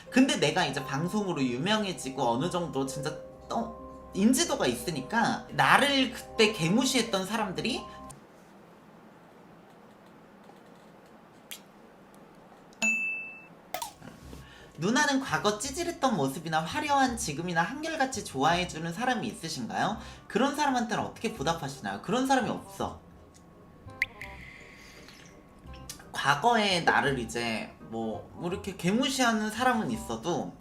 근데 내가 이제 방송으로 유명해지고 어느 정도 진짜 인지도가 있으니까 나를 그때 개무시했던 사람들이 누나는 과거 찌질했던 모습이나 화려한 지금이나 한결같이 좋아해주는 사람이 있으신가요? 그런 사람한테는 어떻게 보답하시나요? 그런 사람이 없어. 과거에 나를 이제 뭐 이렇게 개무시하는 사람은 있어도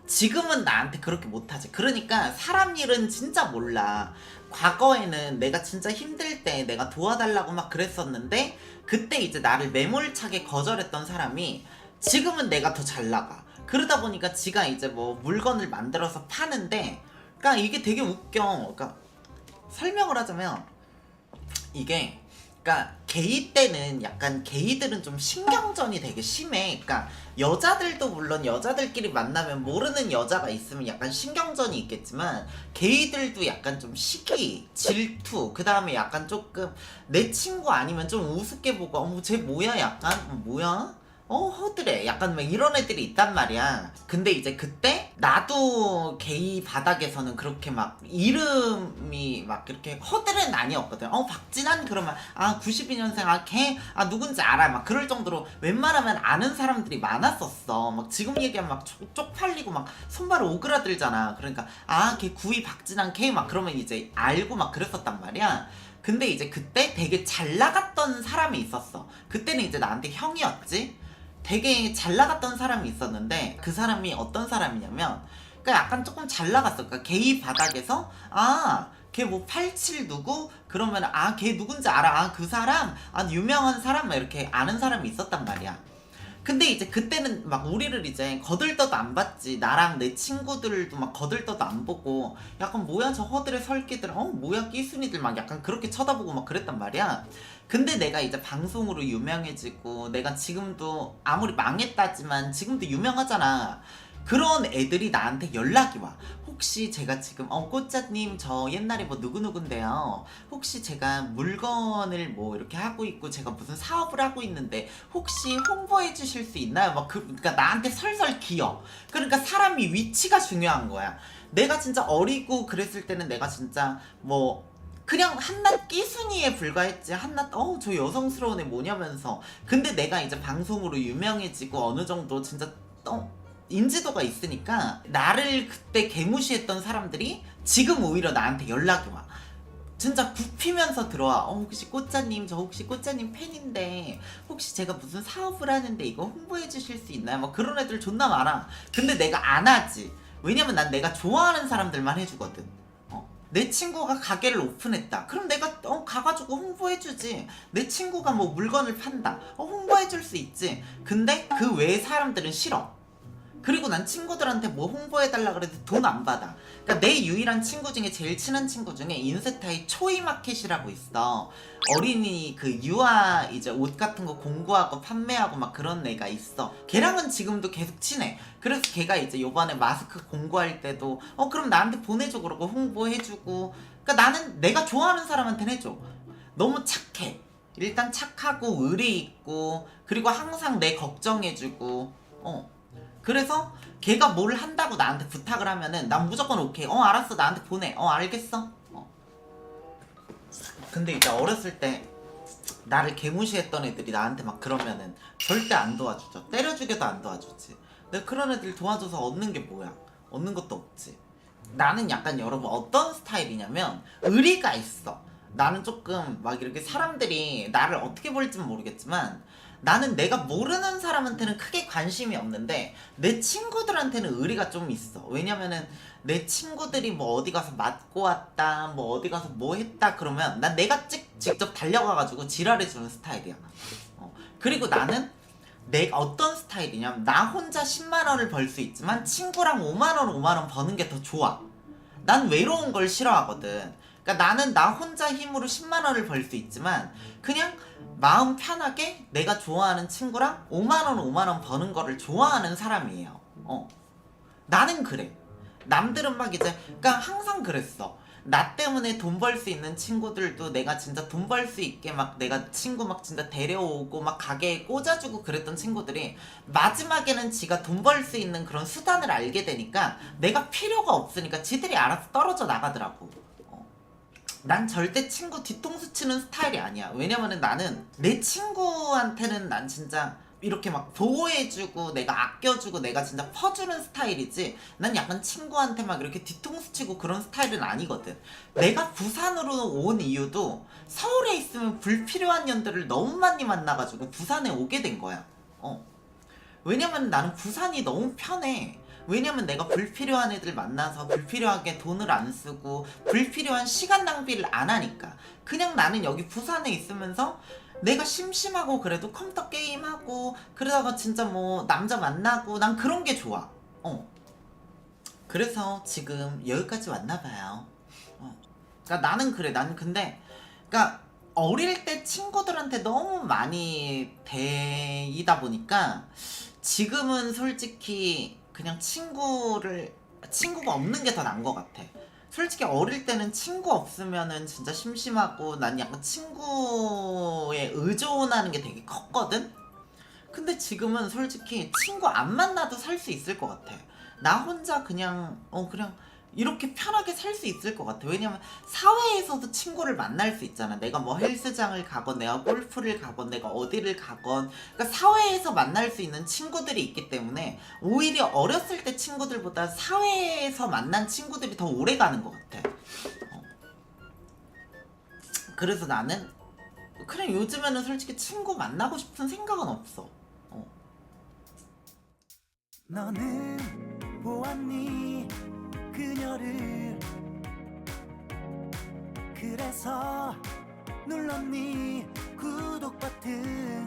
지금은 나한테 그렇게 못하지. 그러니까 사람 일은 진짜 몰라. 과거에는 내가 진짜 힘들 때 내가 도와달라고 막 그랬었는데 그때 이제 나를 매몰차게 거절했던 사람이 지금은 내가 더 잘 나가. 그러다 보니까 지가 이제 뭐 물건을 만들어서 파는데, 그러니까 이게 되게 웃겨. 그러니까 설명을 하자면 이게, 그러니까 게이 때는 약간 게이들은 좀 신경전이 되게 심해. 그러니까 여자들도 물론 여자들끼리 만나면 모르는 여자가 있으면 약간 신경전이 있겠지만 게이들도 약간 좀 시기, 질투, 그 다음에 약간 조금 내 친구 아니면 좀 우습게 보고 어머 쟤 뭐야 약간 뭐야? 허드레 약간 막 이런 애들이 있단 말이야. 근데 이제 그때 나도 게이 바닥에서는 그렇게 막 이름이 막 이렇게 허드레는 아니었거든. 박진환 그러면 92년생 걔 누군지 알아 막 그럴 정도로 웬만하면 아는 사람들이 많았었어. 막 지금 얘기하면 막 쪽팔리고 막 손발 오그라들잖아. 그러니까 걔 92 박진환 걔 막 그러면 이제 알고 막 그랬었단 말이야. 근데 이제 그때 되게 잘 나갔던 사람이 있었어. 그때는 이제 나한테 형이었지. 되게 잘 나갔던 사람이 있었는데 그 사람이 어떤 사람이냐면, 그러니까 약간 조금 잘 나갔어. 그러니까 게이 바닥에서 걔 뭐 87 누구? 그러면 걔 누군지 알아. 그 사람? 유명한 사람? 막 이렇게 아는 사람이 있었단 말이야. 근데 이제 그때는 막 우리를 이제 거들떠도 안 봤지. 나랑 내 친구들도 막 거들떠도 안 보고 약간 뭐야 저 허들의 설기들 뭐야 끼순이들 막 약간 그렇게 쳐다보고 막 그랬단 말이야. 근데 내가 이제 방송으로 유명해지고 내가 지금도 아무리 망했다지만 지금도 유명하잖아. 그런 애들이 나한테 연락이 와. 혹시 제가 지금 꽃자님 저 옛날에 뭐 누구누군데요, 혹시 제가 물건을 뭐 이렇게 하고 있고 제가 무슨 사업을 하고 있는데 혹시 홍보해 주실 수 있나요? 막 그러니까 나한테 설설 기어. 그러니까 사람이 위치가 중요한 거야. 내가 진짜 어리고 그랬을 때는 내가 진짜 뭐 그냥 한낱 끼순이에 불과했지. 한낱 저 여성스러운 애 뭐냐면서. 근데 내가 이제 방송으로 유명해지고 어느 정도 진짜 인지도가 있으니까 나를 그때 개무시했던 사람들이 지금 오히려 나한테 연락이 와. 진짜 굽히면서 들어와. 혹시 꽃자님 저 혹시 꽃자님 팬인데 혹시 제가 무슨 사업을 하는데 이거 홍보해 주실 수 있나요? 막 그런 애들 존나 많아. 근데 내가 안 하지. 왜냐면 난 내가 좋아하는 사람들만 해주거든. 내 친구가 가게를 오픈했다. 그럼 내가 가가지고 홍보해주지. 내 친구가 뭐 물건을 판다. 홍보해줄 수 있지. 근데 그 외의 사람들은 싫어. 그리고 난 친구들한테 뭐 홍보해달라 그래도 돈 안 받아. 그러니까 내 유일한 친구 중에 제일 친한 친구 중에 인스타에 초이마켓이라고 있어. 어린이 그 유아 이제 옷 같은 거 공구하고 판매하고 막 그런 애가 있어. 걔랑은 지금도 계속 친해. 그래서 걔가 이제 요번에 마스크 공구할 때도 그럼 나한테 보내줘 그러고 홍보해주고. 그러니까 나는 내가 좋아하는 사람한테는 해줘. 너무 착해. 일단 착하고 의리 있고 그리고 항상 내 걱정해주고. 그래서 걔가 뭘 한다고 나한테 부탁을 하면은 난 무조건 오케이. 알았어 나한테 보내. 알겠어. 근데 이제 어렸을 때 나를 개무시했던 애들이 나한테 막 그러면은 절대 안 도와주죠. 때려 죽여도 안 도와주지. 내가 그런 애들 도와줘서 얻는 게 뭐야? 얻는 것도 없지. 나는 약간 여러분 어떤 스타일이냐면 의리가 있어. 나는 조금 막 이렇게 사람들이 나를 어떻게 볼지는 모르겠지만 나는 내가 모르는 사람한테는 크게 관심이 없는데 내 친구들한테는 의리가 좀 있어. 왜냐면은 내 친구들이 뭐 어디 가서 맞고 왔다, 뭐 어디 가서 뭐 했다 그러면 난 내가 직접 달려가가지고 지랄해주는 스타일이야. 그리고 나는 내가 어떤 스타일이냐면 나 혼자 10만원을 벌 수 있지만 친구랑 5만원 5만원 버는 게 더 좋아. 난 외로운 걸 싫어하거든. 그러니까 나는 나 혼자 힘으로 10만원을 벌 수 있지만 그냥 마음 편하게 내가 좋아하는 친구랑 5만원 5만원 버는 거를 좋아하는 사람이에요. 나는 그래. 남들은 막 이제 그러니까 항상 그랬어. 나 때문에 돈 벌 수 있는 친구들도 내가 진짜 돈 벌 수 있게 막 내가 친구 막 진짜 데려오고 막 가게에 꽂아주고 그랬던 친구들이 마지막에는 지가 돈 벌 수 있는 그런 수단을 알게 되니까 내가 필요가 없으니까 지들이 알아서 떨어져 나가더라고. 난 절대 친구 뒤통수 치는 스타일이 아니야. 왜냐면은 나는 내 친구한테는 난 진짜 이렇게 막 보호해주고 내가 아껴주고 내가 진짜 퍼주는 스타일이지, 난 약간 친구한테 막 이렇게 뒤통수 치고 그런 스타일은 아니거든. 내가 부산으로 온 이유도 서울에 있으면 불필요한 년들을 너무 많이 만나가지고 부산에 오게 된 거야. 왜냐면 나는 부산이 너무 편해. 왜냐면 내가 불필요한 애들 만나서 불필요하게 돈을 안 쓰고 불필요한 시간 낭비를 안 하니까. 그냥 나는 여기 부산에 있으면서 내가 심심하고 그래도 컴퓨터 게임하고 그러다가 진짜 뭐 남자 만나고 난 그런 게 좋아. 그래서 지금 여기까지 왔나봐요. 그러니까 나는 그래. 나는 근데 그러니까 어릴 때 친구들한테 너무 많이 대이다 보니까 지금은 솔직히 그냥 친구가 없는 게 더 나은 것 같아. 솔직히 어릴 때는 친구 없으면은 진짜 심심하고 난 약간 친구에 의존하는 게 되게 컸거든? 근데 지금은 솔직히 친구 안 만나도 살 수 있을 것 같아. 나 혼자 그냥 이렇게 편하게 살 수 있을 것 같아. 왜냐면 사회에서도 친구를 만날 수 있잖아. 내가 뭐 헬스장을 가건 내가 골프를 가건 내가 어디를 가건, 그러니까 사회에서 만날 수 있는 친구들이 있기 때문에 오히려 어렸을 때 친구들보다 사회에서 만난 친구들이 더 오래 가는 것 같아. 그래서 나는 그냥 요즘에는 솔직히 친구 만나고 싶은 생각은 없어. 너는 보았니 그녀를, 그래서 눌렀니 구독 버튼.